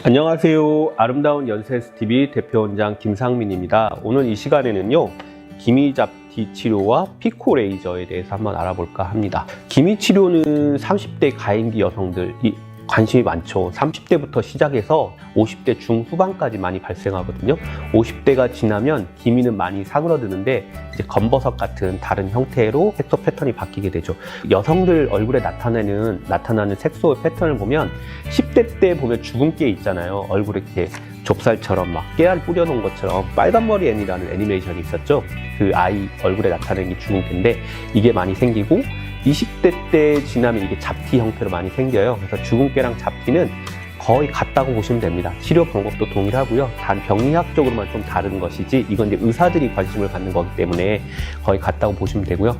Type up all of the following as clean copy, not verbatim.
안녕하세요. 아름다운 연세STV 대표원장 김상민입니다. 오늘 이 시간에는요, 기미잡티 치료와 피코 레이저에 대해서 한번 알아볼까 합니다. 기미 치료는 30대 가임기 여성들이 관심이 많죠. 30대부터 시작해서 50대 중후반까지 많이 발생하거든요. 50대가 지나면 기미는 많이 사그러드는데 이제 검버섯 같은 다른 형태로 색소 패턴이 바뀌게 되죠. 여성들 얼굴에 나타나는 색소 패턴을 보면 10대 때 보면 주근깨 있잖아요. 얼굴에 이렇게 좁쌀처럼 막 깨알 뿌려놓은 것처럼 빨간머리 애니라는 애니메이션이 있었죠. 그 아이 얼굴에 나타나는 게 주근깨인데 이게 많이 생기고 20대 때 지나면 이게 잡티 형태로 많이 생겨요. 그래서 주근깨랑 잡티는 거의 같다고 보시면 됩니다. 치료 방법도 동일하고요. 단 병리학적으로만 좀 다른 것이지 이건 이제 의사들이 관심을 갖는 거기 때문에 거의 같다고 보시면 되고요.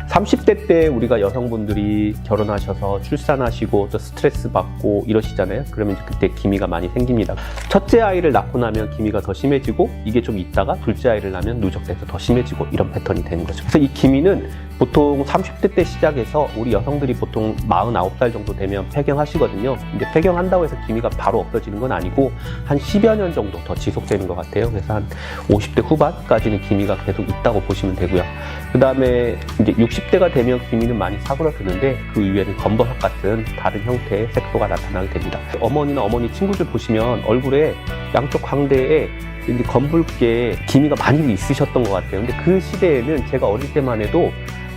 30대 때 우리가 여성분들이 결혼하셔서 출산하시고 또 스트레스 받고 이러시잖아요. 그러면 이제 그때 기미가 많이 생깁니다. 첫째 아이를 낳고 나면 기미가 더 심해지고 이게 좀 있다가 둘째 아이를 낳으면 누적돼서 더 심해지고 이런 패턴이 되는 거죠. 그래서 이 기미는 보통 30대 때 시작해서 우리 여성들이 보통 49살 정도 되면 폐경하시거든요. 근데 폐경한다고 해서 기미가 바로 없어지는 건 아니고 한 10여 년 정도 더 지속되는 것 같아요. 그래서 한 50대 후반까지는 기미가 계속 있다고 보시면 되고요. 그 다음에 이제 60대가 되면 기미는 많이 사그러드는데 그 이후에는 검버섯 같은 다른 형태의 색소가 나타나게 됩니다. 어머니나 어머니 친구들 보시면 얼굴에 양쪽 광대에 이제 검붉게 기미가 많이 있으셨던 것 같아요. 근데 그 시대에는 제가 어릴 때만 해도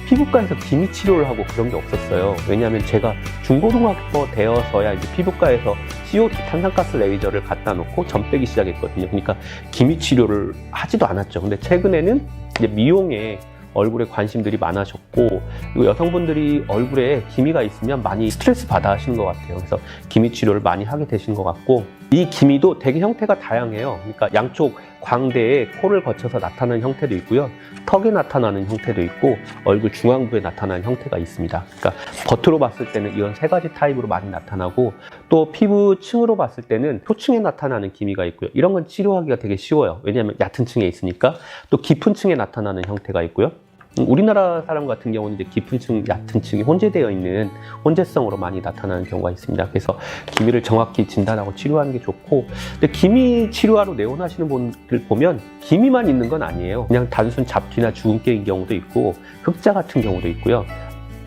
피부과에서 기미 치료를 하고 그런 게 없었어요. 왜냐하면 제가 중고등학교 되어서야 이제 피부과에서 CO2 탄산가스 레이저를 갖다 놓고 점 빼기 시작했거든요. 그러니까 기미 치료를 하지도 않았죠. 근데 최근에는 이제 미용에 얼굴에 관심들이 많아졌고, 그리고 여성분들이 얼굴에 기미가 있으면 많이 스트레스 받아 하시는 것 같아요. 그래서 기미 치료를 많이 하게 되신 것 같고, 이 기미도 되게 형태가 다양해요. 그러니까 양쪽 광대에 코를 거쳐서 나타나는 형태도 있고요. 턱에 나타나는 형태도 있고, 얼굴 중앙부에 나타나는 형태가 있습니다. 그러니까 겉으로 봤을 때는 이런 세 가지 타입으로 많이 나타나고, 또 피부층으로 봤을 때는 표층에 나타나는 기미가 있고요. 이런 건 치료하기가 되게 쉬워요. 왜냐하면 얕은 층에 있으니까. 또 깊은 층에 나타나는 형태가 있고요. 우리나라 사람 같은 경우는 이제 깊은 층, 얕은 층이 혼재되어 있는 혼재성으로 많이 나타나는 경우가 있습니다. 그래서 기미를 정확히 진단하고 치료하는 게 좋고, 근데 기미 치료하러 내원하시는 분들 보면 기미만 있는 건 아니에요. 그냥 단순 잡티나 주근깨인 경우도 있고 흑자 같은 경우도 있고요.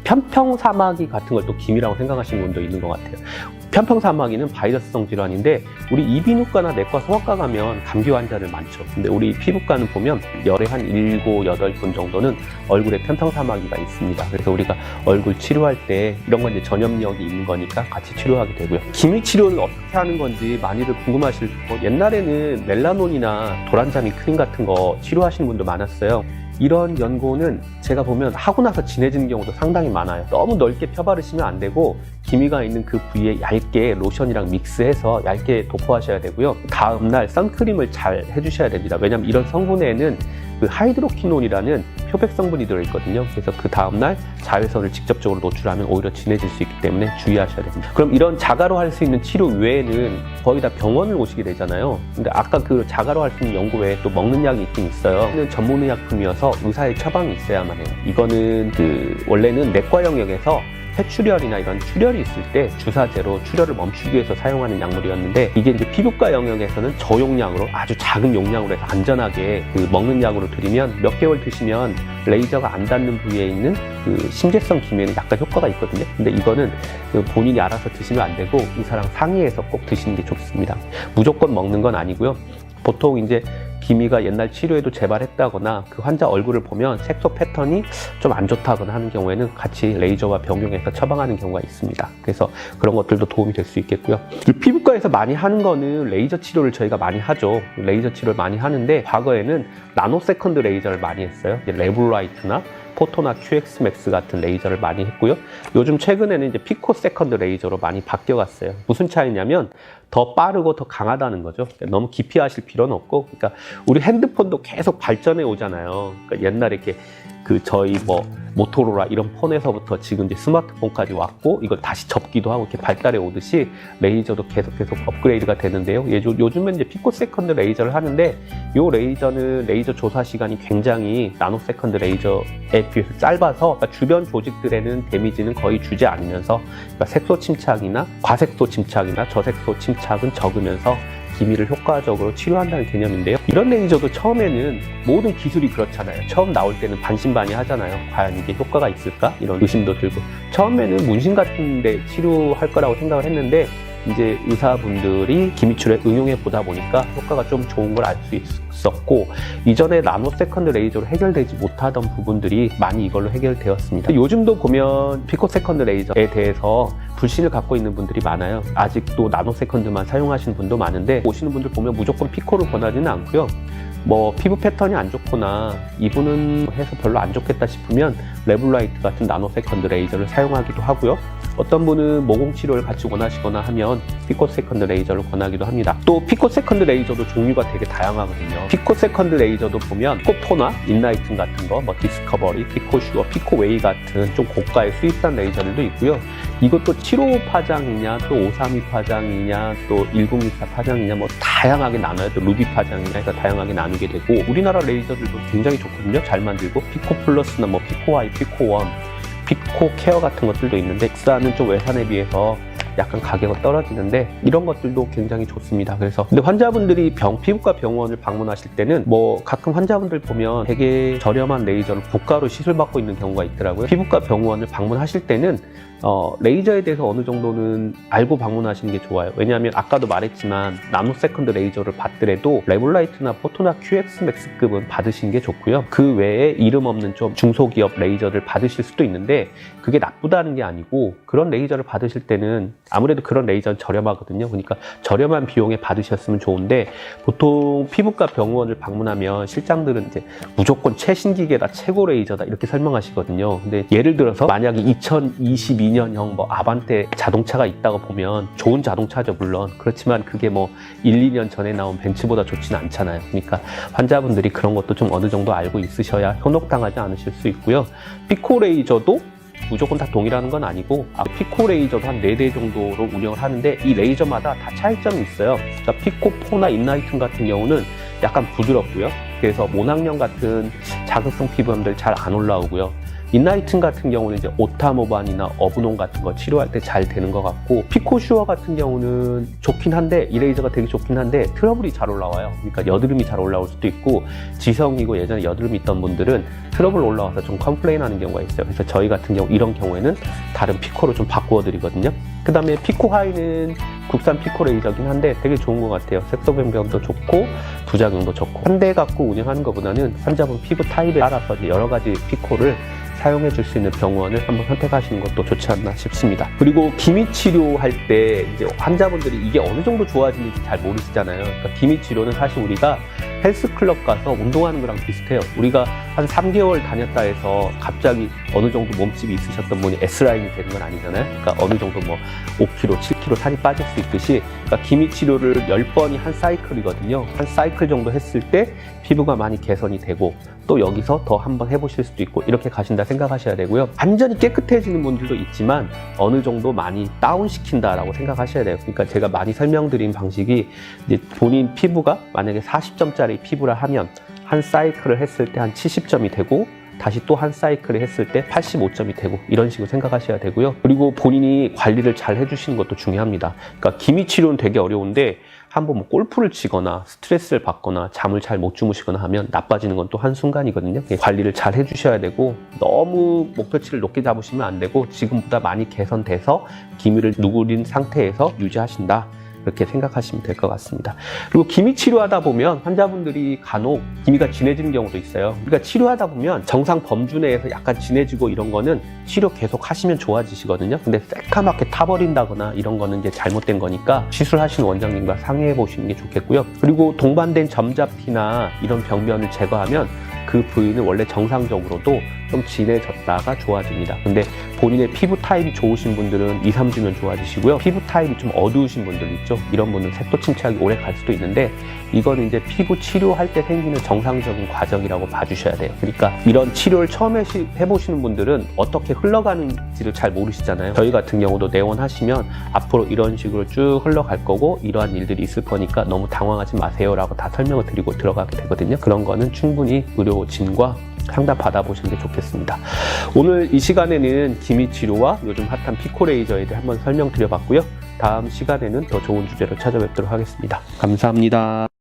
편평사마귀 같은 걸 또 기미라고 생각하시는 분도 있는 것 같아요. 편평사마귀는 바이러스성 질환인데 우리 이비인후과나 내과 소아과 가면 감기 환자들 많죠. 근데 우리 피부과는 보면 열에 한 7, 8분 정도는 얼굴에 편평사마귀가 있습니다. 그래서 우리가 얼굴 치료할 때 이런 건 이제 전염력이 있는 거니까 같이 치료하게 되고요. 기미 치료는 어떻게 하는 건지 많이들 궁금하실 거고, 옛날에는 멜라논이나 도란자미 크림 같은 거 치료하시는 분도 많았어요. 이런 연고는 제가 보면 하고 나서 진해지는 경우도 상당히 많아요. 너무 넓게 펴바르시면 안 되고 기미가 있는 그 부위에 얇게 로션이랑 믹스해서 얇게 도포하셔야 되고요. 다음날 선크림을 잘 해주셔야 됩니다. 왜냐하면 이런 성분에는 그 하이드로키논이라는 표백 성분이 들어있거든요. 그래서 그 다음날 자외선을 직접적으로 노출하면 오히려 진해질 수 있기 때문에 주의하셔야 됩니다. 그럼 이런 자가로 할 수 있는 치료 외에는 거의 다 병원을 오시게 되잖아요. 근데 아까 그 자가로 할 수 있는 연고 외에 또 먹는 약이 있긴 있어요. 이는 전문의약품이어서 의사의 처방이 있어야만 해요. 이거는 원래는 내과 영역에서 폐출혈이나 이런 출혈이 있을 때 주사제로 출혈을 멈추기 위해서 사용하는 약물이었는데, 이게 이제 피부과 영역에서는 저용량으로 아주 작은 용량으로 해서 안전하게 먹는 약으로 드리면 몇 개월 드시면 레이저가 안 닿는 부위에 있는 그 심재성 기미에는 약간 효과가 있거든요. 근데 이거는 본인이 알아서 드시면 안 되고 의사랑 상의해서 꼭 드시는 게 좋습니다. 무조건 먹는 건 아니고요. 보통 이제 기미가 옛날 치료에도 재발했다거나 그 환자 얼굴을 보면 색소 패턴이 좀 안 좋다거나 하는 경우에는 같이 레이저와 병용해서 처방하는 경우가 있습니다. 그래서 그런 것들도 도움이 될 수 있겠고요. 피부과에서 많이 하는 거는 레이저 치료를 저희가 많이 하죠. 레이저 치료를 많이 하는데 과거에는 나노 세컨드 레이저를 많이 했어요. 레블라이트나 포토나 QX맥스 같은 레이저를 많이 했고요. 요즘 최근에는 이제 피코 세컨드 레이저로 많이 바뀌어갔어요. 무슨 차이냐면 더 빠르고 더 강하다는 거죠. 그러니까 너무 깊이 하실 필요는 없고, 그러니까 우리 핸드폰도 계속 발전해 오잖아요. 그러니까 옛날에 이렇게 저희 모토로라 이런 폰에서부터 지금 이제 스마트폰까지 왔고, 이걸 다시 접기도 하고 이렇게 발달해 오듯이 레이저도 계속 업그레이드가 되는데요. 요즘은 이제 피코세컨드 레이저를 하는데, 이 레이저는 레이저 조사 시간이 굉장히 나노세컨드 레이저에 비해서 짧아서, 그러니까 주변 조직들에는 데미지는 거의 주지 않으면서, 그러니까 색소 침착이나 과색소 침착이나 저색소 침착은 적으면서 기미를 효과적으로 치료한다는 개념인데요. 이런 레이저도 처음에는 모든 기술이 그렇잖아요. 처음 나올 때는 반신반의하잖아요. 과연 이게 효과가 있을까? 이런 의심도 들고, 처음에는 문신 같은 데 치료할 거라고 생각을 했는데, 이제 의사분들이 기미치료에 응용해 보다 보니까 효과가 좀 좋은 걸 알 수 있었고, 이전에 나노세컨드 레이저로 해결되지 못하던 부분들이 많이 이걸로 해결되었습니다. 요즘도 보면 피코세컨드 레이저에 대해서 불신을 갖고 있는 분들이 많아요. 아직도 나노세컨드만 사용하시는 분도 많은데, 오시는 분들 보면 무조건 피코를 권하지는 않고요. 뭐 피부 패턴이 안 좋거나 이분은 해서 별로 안 좋겠다 싶으면 레블라이트 같은 나노세컨드 레이저를 사용하기도 하고요. 어떤 분은 모공 치료를 같이 원하시거나 하면 피코세컨드 레이저를 권하기도 합니다. 또 피코세컨드 레이저도 종류가 되게 다양하거든요. 피코세컨드 레이저도 보면 피코포나, 인라이튼 같은 거, 뭐 디스커버리, 피코슈어, 피코웨이 같은 좀 고가의 수입산 레이저들도 있고요. 이것도 755 파장이냐, 또 532 파장이냐, 또 1064 파장이냐, 뭐 다양하게 나눠요. 또 루비 파장이냐 해서 다양하게 나누게 되고, 우리나라 레이저들도 굉장히 좋거든요. 잘 만들고, 피코 플러스나 뭐 피코아이, 피코원, 피코 케어 같은 것들도 있는데, 국산은 좀 외산에 비해서 약간 가격은 떨어지는데, 이런 것들도 굉장히 좋습니다. 그래서 근데 환자분들이 피부과 병원을 방문하실 때는 뭐 가끔 환자분들 보면 되게 저렴한 레이저를 고가로 시술받고 있는 경우가 있더라고요. 피부과 병원을 방문하실 때는 레이저에 대해서 어느 정도는 알고 방문하시는 게 좋아요. 왜냐하면 아까도 말했지만 나노세컨드 레이저를 받더라도 레블라이트나 포토나 QX맥스급은 받으시는 게 좋고요. 그 외에 이름 없는 좀 중소기업 레이저를 받으실 수도 있는데, 그게 나쁘다는 게 아니고, 그런 레이저를 받으실 때는 아무래도 그런 레이저는 저렴하거든요. 그러니까 저렴한 비용에 받으셨으면 좋은데, 보통 피부과 병원을 방문하면 실장들은 이제 무조건 최신 기계다, 최고 레이저다 이렇게 설명하시거든요. 근데 예를 들어서 만약에 2022년형 뭐 아반떼 자동차가 있다고 보면 좋은 자동차죠, 물론. 그렇지만 그게 뭐 1, 2년 전에 나온 벤츠보다 좋지는 않잖아요. 그러니까 환자분들이 그런 것도 좀 어느 정도 알고 있으셔야 현혹당하지 않으실 수 있고요. 피코 레이저도 무조건 다 동일하는 건 아니고, 피코 레이저도 한 4대 정도로 운영을 하는데, 이 레이저마다 다 차이점이 있어요. 그러니까 피코포나 인라이튼 같은 경우는 약간 부드럽고요. 그래서 모낭염 같은 자극성 피부염들 잘 안 올라오고요. 인라이튼 같은 경우는 이제 오타모반이나 어브논 같은 거 치료할 때 잘 되는 것 같고, 피코슈어 같은 경우는 좋긴 한데, 이 레이저가 되게 좋긴 한데 트러블이 잘 올라와요. 그러니까 여드름이 잘 올라올 수도 있고, 지성이고 예전에 여드름이 있던 분들은 트러블 올라와서 좀 컴플레인 하는 경우가 있어요. 그래서 저희 같은 경우 이런 경우에는 다른 피코로 좀 바꾸어 드리거든요. 그 다음에 피코 하이는 국산 피코 레이저긴 한데 되게 좋은 것 같아요. 색소 변경도 좋고 부작용도 좋고, 한 대 갖고 운영하는 것보다는 환자분 피부 타입에 따라서 여러 가지 피코를 사용해 줄 수 있는 병원을 한번 선택하시는 것도 좋지 않나 싶습니다. 그리고 기미 치료할 때 이제 환자분들이 이게 어느 정도 좋아지는지 잘 모르시잖아요. 그러니까 기미 치료는 사실 우리가 헬스클럽 가서 운동하는 거랑 비슷해요. 우리가 한 3개월 다녔다 해서 갑자기 어느 정도 몸집이 있으셨던 분이 S라인이 되는 건 아니잖아요. 그러니까 어느 정도 뭐 5kg, 7kg 살이 빠질 수 있듯이, 그러니까 기미 치료를 10번이 한 사이클이거든요. 한 사이클 정도 했을 때 피부가 많이 개선이 되고, 또 여기서 더 한번 해보실 수도 있고, 이렇게 가신다 생각하셔야 되고요. 완전히 깨끗해지는 분들도 있지만 어느 정도 많이 다운시킨다라고 생각하셔야 돼요. 그러니까 제가 많이 설명드린 방식이, 이제 본인 피부가 만약에 40점짜리 피부라 하면 한 사이클을 했을 때 한 70점이 되고, 다시 또 한 사이클을 했을 때 85점이 되고, 이런 식으로 생각하셔야 되고요. 그리고 본인이 관리를 잘 해주시는 것도 중요합니다. 그러니까 기미 치료는 되게 어려운데, 한번 뭐 골프를 치거나 스트레스를 받거나 잠을 잘 못 주무시거나 하면 나빠지는 건 또 한순간이거든요. 관리를 잘 해주셔야 되고, 너무 목표치를 높게 잡으시면 안 되고, 지금보다 많이 개선돼서 기미를 누구린 상태에서 유지하신다, 이렇게 생각하시면 될 것 같습니다. 그리고 기미 치료하다 보면 환자분들이 간혹 기미가 진해지는 경우도 있어요. 우리가 치료하다 보면 정상 범주 내에서 약간 진해지고 이런 거는 치료 계속 하시면 좋아지시거든요. 근데 새까맣게 타버린다거나 이런 거는 이제 잘못된 거니까 시술하신 원장님과 상의해 보시는 게 좋겠고요. 그리고 동반된 점잡티나 이런 병변을 제거하면 그 부위는 원래 정상적으로도 좀 진해졌다가 좋아집니다. 근데 본인의 피부 타입이 좋으신 분들은 2, 3주면 좋아지시고요. 피부 타입이 좀 어두우신 분들 있죠. 이런 분들은 색도 침체하기 오래 갈 수도 있는데 이거는 이제 피부 치료할 때 생기는 정상적인 과정이라고 봐주셔야 돼요. 그러니까 이런 치료를 처음 해보시는 분들은 어떻게 흘러가는지를 잘 모르시잖아요. 저희 같은 경우도 내원하시면 앞으로 이런 식으로 쭉 흘러갈 거고 이러한 일들이 있을 거니까 너무 당황하지 마세요 라고 다 설명을 드리고 들어가게 되거든요. 그런 거는 충분히 의료진과 상담 받아보시는 게 좋겠습니다. 오늘 이 시간에는 기미 치료와 요즘 핫한 피코 레이저에 대해 한번 설명드려봤고요. 다음 시간에는 더 좋은 주제로 찾아뵙도록 하겠습니다. 감사합니다.